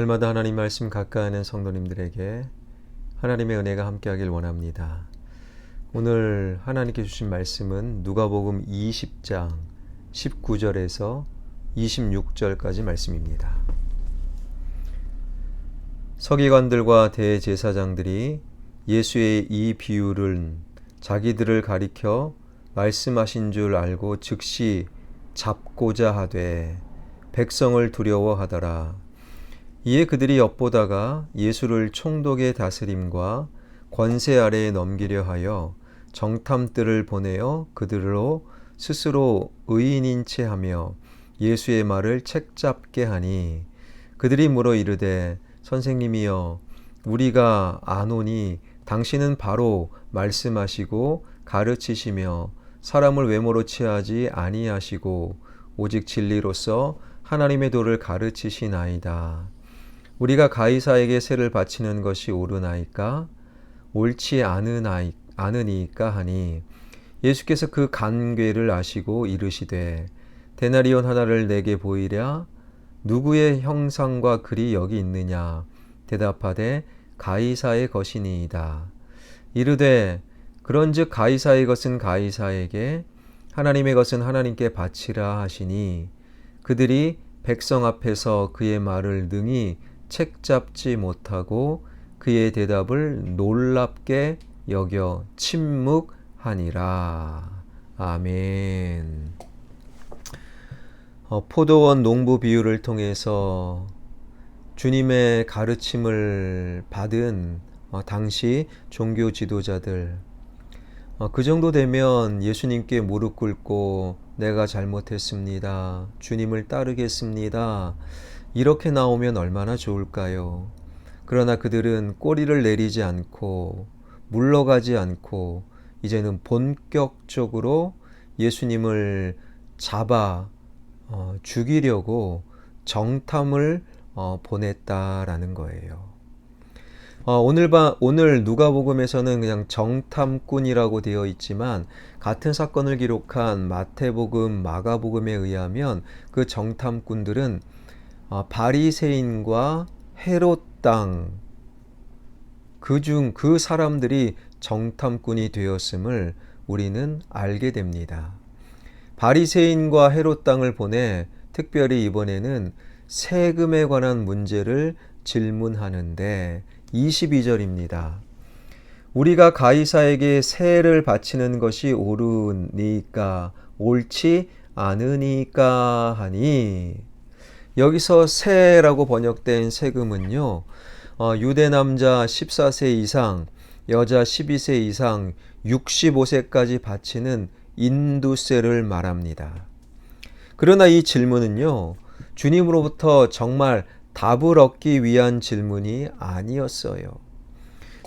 날마다 하나님 말씀 가까이하는 성도님들에게 하나님의 은혜가 함께하길 원합니다. 오늘 하나님께 주신 말씀은 누가복음 20장 19절에서 26절까지 말씀입니다. 서기관들과 대제사장들이 예수의 이 비유를 자기들을 가리켜 말씀하신 줄 알고 즉시 잡고자 하되 백성을 두려워하더라. 이에 그들이 엿보다가 예수를 총독의 다스림과 권세 아래에 넘기려 하여 정탐들을 보내어 그들로 스스로 의인인 채 하며 예수의 말을 책잡게 하니 그들이 물어 이르되 선생님이여 우리가 아노니 당신은 바로 말씀하시고 가르치시며 사람을 외모로 취하지 아니하시고 오직 진리로서 하나님의 도를 가르치시나이다. 우리가 가이사에게 세를 바치는 것이 옳으나이까 옳지 않으니까 하니 예수께서 그 간궤를 아시고 이르시되 데나리온 하나를 내게 보이랴 누구의 형상과 글이 여기 있느냐 대답하되 가이사의 것이니이다. 이르되 그런즉 가이사의 것은 가이사에게 하나님의 것은 하나님께 바치라 하시니 그들이 백성 앞에서 그의 말을 능히 책잡지 못하고 그의 대답을 놀랍게 여겨 침묵하니라. 아멘. 포도원 농부 비유를 통해서 주님의 가르침을 받은 당시 종교 지도자들, 그 정도 되면 예수님께 무릎 꿇고 내가 잘못했습니다. 주님을 따르겠습니다. 이렇게 나오면 얼마나 좋을까요? 그러나 그들은 꼬리를 내리지 않고 물러가지 않고 이제는 본격적으로 예수님을 잡아 죽이려고 정탐을 보냈다라는 거예요. 오늘 누가복음에서는 그냥 정탐꾼이라고 되어 있지만 같은 사건을 기록한 마태복음, 마가복음에 의하면 그 정탐꾼들은 바리새인과 헤롯 땅 그 사람들이 정탐꾼이 되었음을 우리는 알게 됩니다. 바리새인과 헤롯 땅을 보내 특별히 이번에는 세금에 관한 문제를 질문하는데 22절입니다. 우리가 가이사에게 세를 바치는 것이 옳으니까 옳지 않으니까 하니 여기서 세라고 번역된 세금은요. 유대 남자 14세 이상, 여자 12세 이상, 65세까지 바치는 인두세를 말합니다. 그러나 이 질문은요. 주님으로부터 정말 답을 얻기 위한 질문이 아니었어요.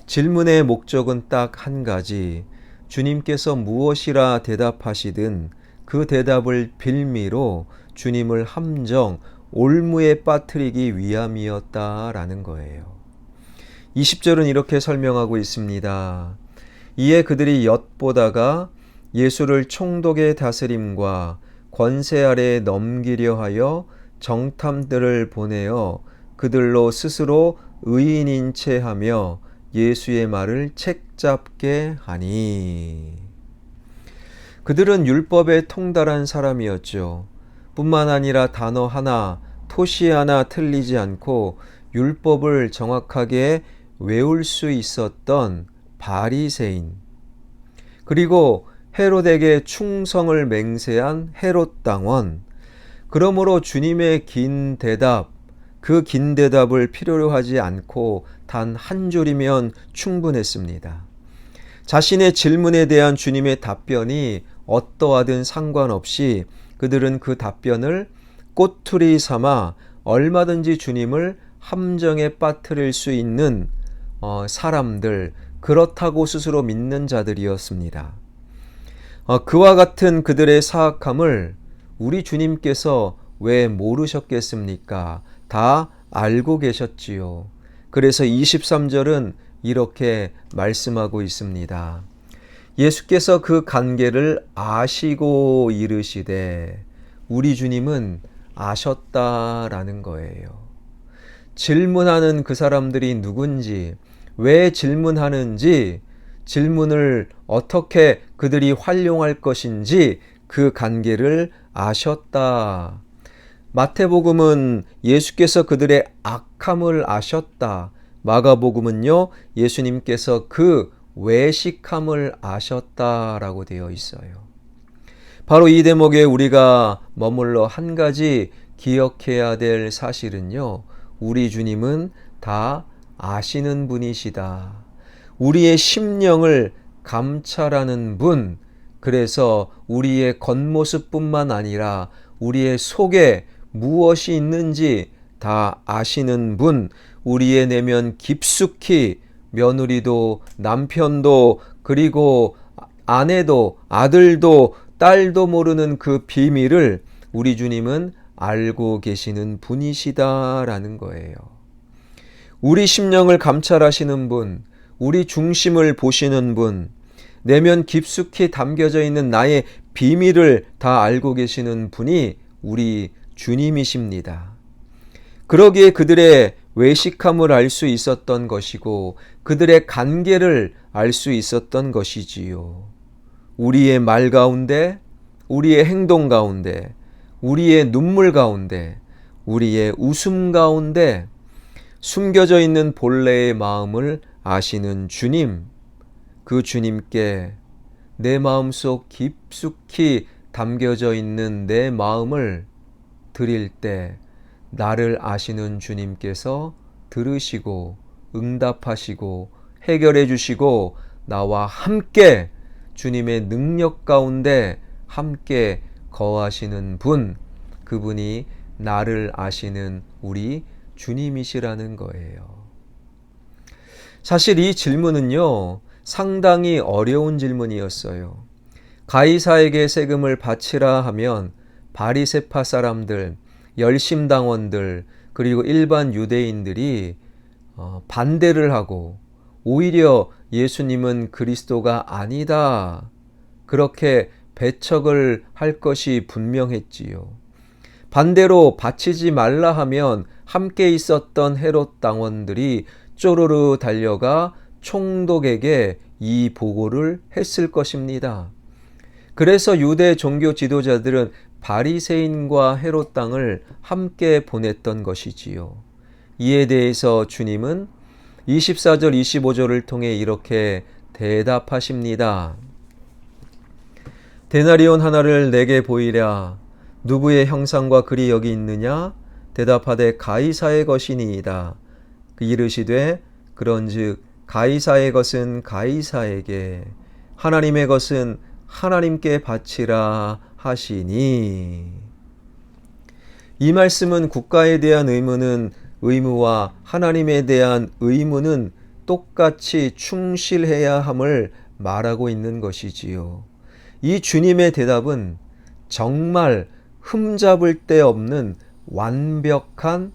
질문의 목적은 딱 한 가지, 주님께서 무엇이라 대답하시든 그 대답을 빌미로 주님을 함정, 올무에 빠뜨리기 위함이었다라는 거예요. 20절은 이렇게 설명하고 있습니다. 이에 그들이 엿보다가 예수를 총독의 다스림과 권세 아래에 넘기려 하여 정탐들을 보내어 그들로 스스로 의인인 채 하며 예수의 말을 책잡게 하니. 그들은 율법에 통달한 사람이었죠. 뿐만 아니라 단어 하나, 토시 하나 틀리지 않고 율법을 정확하게 외울 수 있었던 바리새인, 그리고 헤롯에게 충성을 맹세한 헤롯 당원. 그러므로 주님의 긴 대답, 그 긴 대답을 필요로 하지 않고 단 한 줄이면 충분했습니다. 자신의 질문에 대한 주님의 답변이 어떠하든 상관없이 그들은 그 답변을 꼬투리 삼아 얼마든지 주님을 함정에 빠뜨릴 수 있는 사람들, 그렇다고 스스로 믿는 자들이었습니다. 그와 같은 그들의 사악함을 우리 주님께서 왜 모르셨겠습니까? 다 알고 계셨지요. 그래서 23절은 이렇게 말씀하고 있습니다. 예수께서 그 관계를 아시고 이르시되, 우리 주님은 아셨다라는 거예요. 질문하는 그 사람들이 누군지, 왜 질문하는지, 질문을 어떻게 그들이 활용할 것인지 그 관계를 아셨다. 마태복음은 예수께서 그들의 악함을 아셨다. 마가복음은요, 예수님께서 그 외식함을 아셨다라고 되어 있어요. 바로 이 대목에 우리가 머물러 한 가지 기억해야 될 사실은요, 우리 주님은 다 아시는 분이시다. 우리의 심령을 감찰하는 분, 그래서 우리의 겉모습뿐만 아니라 우리의 속에 무엇이 있는지 다 아시는 분, 우리의 내면 깊숙이 며느리도 남편도 그리고 아내도 아들도 딸도 모르는 그 비밀을 우리 주님은 알고 계시는 분이시다라는 거예요. 우리 심령을 감찰하시는 분, 우리 중심을 보시는 분, 내면 깊숙이 담겨져 있는 나의 비밀을 다 알고 계시는 분이 우리 주님이십니다. 그러기에 그들의 외식함을 알 수 있었던 것이고 그들의 관계를 알 수 있었던 것이지요. 우리의 말 가운데, 우리의 행동 가운데, 우리의 눈물 가운데, 우리의 웃음 가운데 숨겨져 있는 본래의 마음을 아시는 주님, 그 주님께 내 마음속 깊숙이 담겨져 있는 내 마음을 드릴 때 나를 아시는 주님께서 들으시고 응답하시고 해결해 주시고 나와 함께 주님의 능력 가운데 함께 거하시는 분, 그분이 나를 아시는 우리 주님이시라는 거예요. 사실 이 질문은요, 상당히 어려운 질문이었어요. 가이사에게 세금을 바치라 하면 바리새파 사람들, 열심당원들, 그리고 일반 유대인들이 반대를 하고 오히려 예수님은 그리스도가 아니다, 그렇게 배척을 할 것이 분명했지요. 반대로 바치지 말라 하면 함께 있었던 헤롯 당원들이 쪼르르 달려가 총독에게 이 보고를 했을 것입니다. 그래서 유대 종교 지도자들은 바리새인과 헤롯 당을 함께 보냈던 것이지요. 이에 대해서 주님은 24절 25절을 통해 이렇게 대답하십니다. 데나리온 하나를 내게 보이랴. 누구의 형상과 글이 여기 있느냐? 대답하되 가이사의 것이니이다. 이르시되 그런즉 가이사의 것은 가이사에게, 하나님의 것은 하나님께 바치라 하시니. 이 말씀은 국가에 대한 의무와 하나님에 대한 의무는 똑같이 충실해야 함을 말하고 있는 것이지요. 이 주님의 대답은 정말 흠잡을 데 없는 완벽한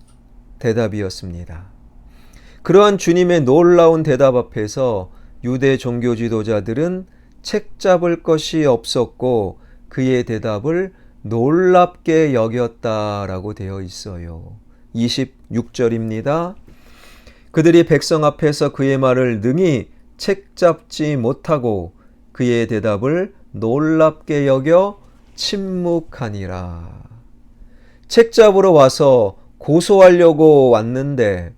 대답이었습니다. 그러한 주님의 놀라운 대답 앞에서 유대 종교 지도자들은 책 잡을 것이 없었고 그의 대답을 놀랍게 여겼다라고 되어 있어요. 26절입니다. 그들이 백성 앞에서 그의 말을 능히 책 잡지 못하고 그의 대답을 놀랍게 여겨 침묵하니라. 책 잡으러 와서 고소하려고 왔는데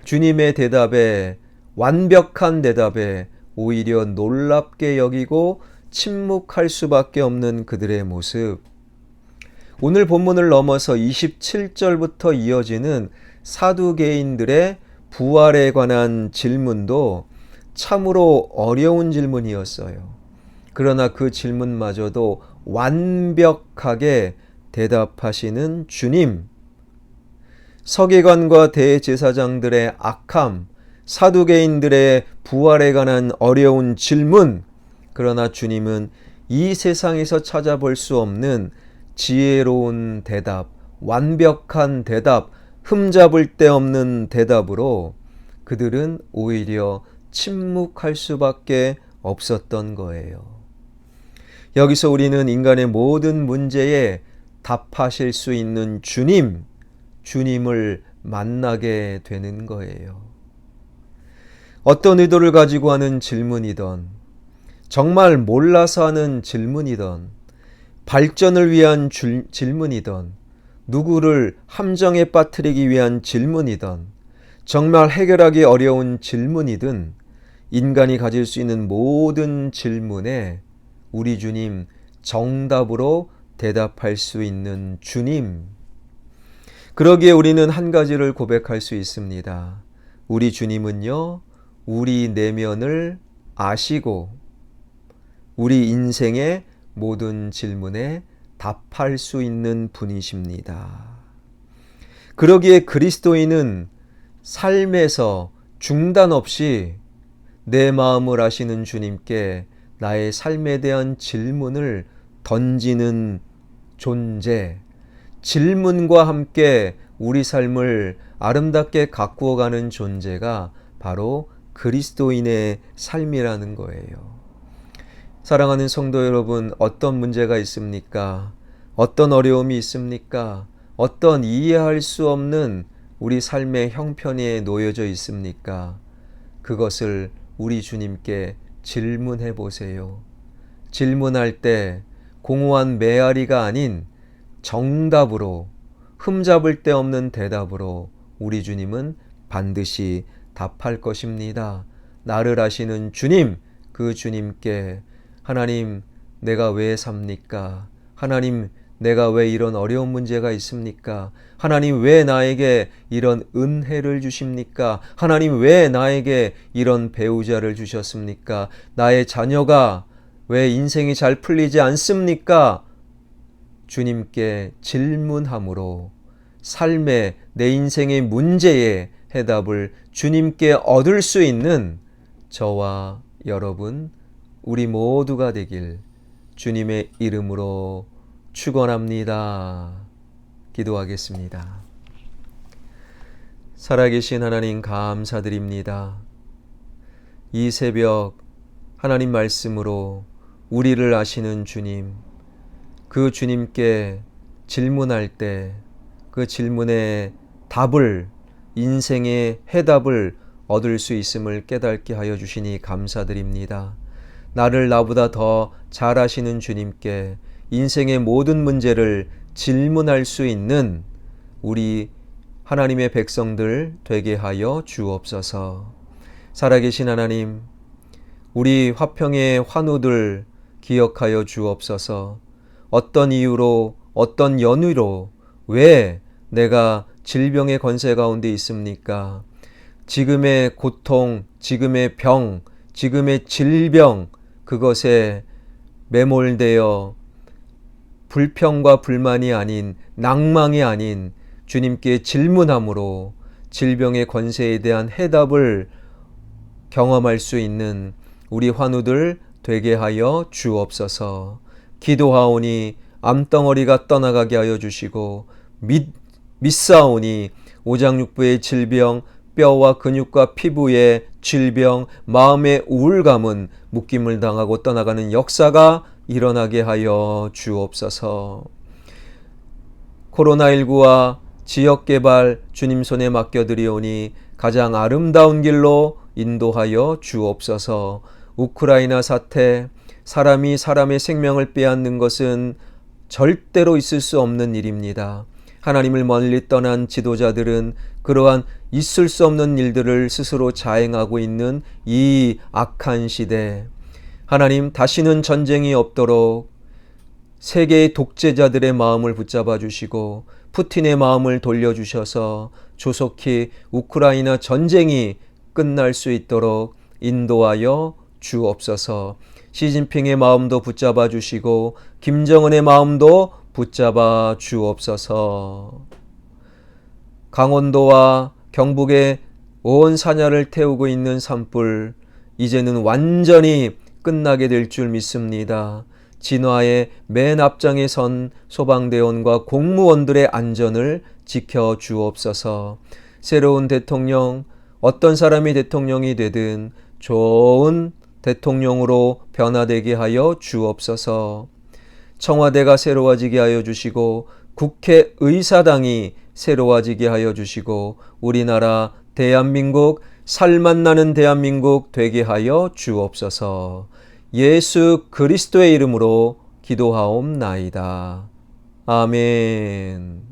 주님의 대답에, 완벽한 대답에 오히려 놀랍게 여기고 침묵할 수밖에 없는 그들의 모습. 오늘 본문을 넘어서 27절부터 이어지는 사두개인들의 부활에 관한 질문도 참으로 어려운 질문이었어요. 그러나 그 질문마저도 완벽하게 대답하시는 주님, 서기관과 대제사장들의 악함, 사두개인들의 부활에 관한 어려운 질문, 그러나 주님은 이 세상에서 찾아볼 수 없는 지혜로운 대답, 완벽한 대답, 흠잡을 데 없는 대답으로 그들은 오히려 침묵할 수밖에 없었던 거예요. 여기서 우리는 인간의 모든 문제에 답하실 수 있는 주님을 만나게 되는 거예요. 어떤 의도를 가지고 하는 질문이든, 정말 몰라서 하는 질문이든, 발전을 위한 질문이든, 누구를 함정에 빠뜨리기 위한 질문이든, 정말 해결하기 어려운 질문이든, 인간이 가질 수 있는 모든 질문에 우리 주님 정답으로 대답할 수 있는 주님. 그러기에 우리는 한 가지를 고백할 수 있습니다. 우리 주님은요, 우리 내면을 아시고 우리 인생의 모든 질문에 답할 수 있는 분이십니다. 그러기에 그리스도인은 삶에서 중단 없이 내 마음을 아시는 주님께 나의 삶에 대한 질문을 던지는 존재, 질문과 함께 우리 삶을 아름답게 가꾸어가는 존재가 바로 그리스도인의 삶이라는 거예요. 사랑하는 성도 여러분, 어떤 문제가 있습니까? 어떤 어려움이 있습니까? 어떤 이해할 수 없는 우리 삶의 형편에 놓여져 있습니까? 그것을 우리 주님께 질문해 보세요. 질문할 때 공허한 메아리가 아닌 정답으로, 흠잡을 데 없는 대답으로 우리 주님은 반드시 답할 것입니다. 나를 아시는 주님, 그 주님께 하나님, 내가 왜 삽니까? 하나님, 내가 왜 이런 어려운 문제가 있습니까? 하나님, 왜 나에게 이런 은혜를 주십니까? 하나님, 왜 나에게 이런 배우자를 주셨습니까? 나의 자녀가 왜 인생이 잘 풀리지 않습니까? 주님께 질문함으로 삶의 내 인생의 문제에 해답을 주님께 얻을 수 있는 저와 여러분, 우리 모두가 되길 주님의 이름으로 축원합니다. 기도하겠습니다. 살아계신 하나님 감사드립니다. 이 새벽 하나님 말씀으로 우리를 아시는 주님, 그 주님께 질문할 때 그 질문의 답을, 인생의 해답을 얻을 수 있음을 깨닫게 하여 주시니 감사드립니다. 나를 나보다 더 잘 아시는 주님께 인생의 모든 문제를 질문할 수 있는 우리 하나님의 백성들 되게 하여 주옵소서. 살아계신 하나님, 우리 화평의 환우들 기억하여 주옵소서. 어떤 이유로, 어떤 연유로, 왜 내가 질병의 권세 가운데 있습니까? 지금의 고통, 지금의 병, 지금의 질병, 그것에 매몰되어 불평과 불만이 아닌, 낭망이 아닌 주님께 질문함으로 질병의 권세에 대한 해답을 경험할 수 있는 우리 환우들 되게 하여 주옵소서. 기도하오니 암덩어리가 떠나가게 하여 주시고, 믿사오니 오장육부의 질병, 뼈와 근육과 피부의 질병, 마음의 우울감은 묶임을 당하고 떠나가는 역사가 일어나게 하여 주옵소서. 코로나19와 지역개발 주님 손에 맡겨드리오니 가장 아름다운 길로 인도하여 주옵소서. 우크라이나 사태, 사람이 사람의 생명을 빼앗는 것은 절대로 있을 수 없는 일입니다. 하나님을 멀리 떠난 지도자들은 그러한 있을 수 없는 일들을 스스로 자행하고 있는 이 악한 시대, 하나님 다시는 전쟁이 없도록 세계의 독재자들의 마음을 붙잡아 주시고 푸틴의 마음을 돌려주셔서 조속히 우크라이나 전쟁이 끝날 수 있도록 인도하여 주옵소서. 시진핑의 마음도 붙잡아 주시고 김정은의 마음도 붙잡아 주옵소서. 강원도와 경북의 온 산야를 태우고 있는 산불, 이제는 완전히 끝나게 될 줄 믿습니다. 진화의 맨 앞장에 선 소방대원과 공무원들의 안전을 지켜 주옵소서. 새로운 대통령, 어떤 사람이 대통령이 되든 좋은 대통령으로 변화되게 하여 주옵소서. 청와대가 새로워지게 하여 주시고 국회의사당이 새로워지게 하여 주시고 우리나라 대한민국 살맛나는 대한민국 되게 하여 주옵소서. 예수 그리스도의 이름으로 기도하옵나이다. 아멘.